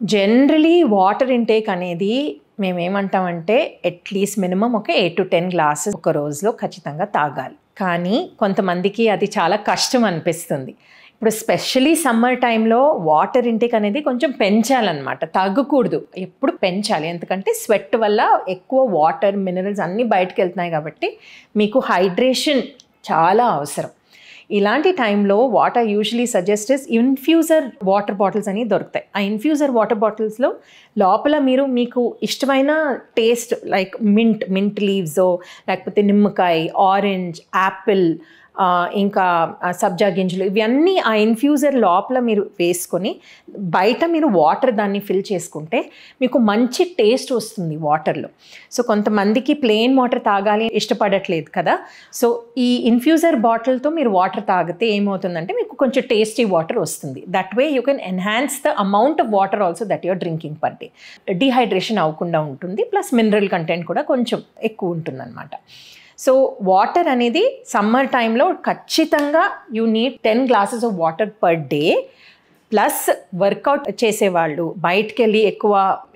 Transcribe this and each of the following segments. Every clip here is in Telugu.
జనరలీ వాటర్ ఇంటేక్ అనేది మేమేమంటామంటే అట్లీస్ట్ మినిమం ఒక 8 to 10 గ్లాసెస్ ఒక రోజులో ఖచ్చితంగా తాగాలి. కానీ కొంతమందికి అది చాలా కష్టం అనిపిస్తుంది. ఇప్పుడు స్పెషలీ సమ్మర్ టైంలో వాటర్ ఇంటేక్ అనేది కొంచెం పెంచాలన్నమాట, తగ్గకూడదు, ఎప్పుడు పెంచాలి. ఎందుకంటే స్వెట్ వల్ల ఎక్కువ వాటర్ మినరల్స్ అన్నీ బయటకు వెళ్తున్నాయి కాబట్టి మీకు హైడ్రేషన్ చాలా అవసరం. ఇలాంటి టైంలో what I usually suggest is infuser water bottles అని దొరుకుతాయి. ఆ ఇన్ఫ్యూజర్ వాటర్ బాటిల్స్లో లోపల మీకు ఇష్టమైన టేస్ట్ లైక్ మింట్ లీవ్సో లేకపోతే నిమ్మకాయ, ఆరెంజ్, యాపిల్, ఇంకా సబ్జా గింజలు, ఇవన్నీ ఆ ఇన్ఫ్యూజర్ లోపల మీరు వేసుకొని బయట మీరు వాటర్ దాన్ని ఫిల్ చేసుకుంటే మీకు మంచి టేస్ట్ వస్తుంది వాటర్లో. సో కొంతమందికి ప్లెయిన్ వాటర్ తాగాలి ఇష్టపడట్లేదు కదా, సో ఈ ఇన్ఫ్యూజర్ బాటిల్తో మీరు వాటర్ తాగితే ఏమవుతుందంటే మీకు కొంచెం టేస్టీ వాటర్ వస్తుంది. That way you can enhance the amount of water also that you're drinking per day. Dehydration అవ్వకుండా ఉంటుంది, ప్లస్ మినరల్ కంటెంట్ కూడా కొంచెం ఎక్కువ ఉంటుందన్నమాట. సో వాటర్ అనేది సమ్మర్ టైంలో ఖచ్చితంగా you need 10 glasses of water per day. Plus workout చేసేవాళ్ళు, బయటికి వెళ్ళి ఎక్కువ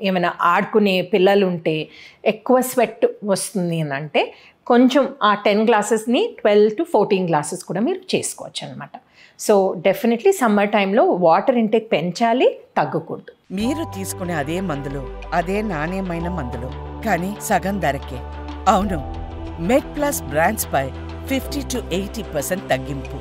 ఏమైనా ఆడుకునే పిల్లలు ఉంటే ఎక్కువ స్వెట్ వస్తుంది అని అంటే కొంచెం ఆ 10 గ్లాసెస్ని 12 to 14 గ్లాసెస్ కూడా మీరు చేసుకోవచ్చు అనమాట. సో డెఫినెట్లీ సమ్మర్ టైంలో వాటర్ ఇంటేక్ పెంచాలి, తగ్గకూడదు. మీరు తీసుకునే అదే మందులు, అదే నాణ్యమైన మందులు, కానీ సగం ధరకే. అవును, మెడ్ ప్లస్ బ్రాండ్స్ పై 50 to 80% తగ్గింపు.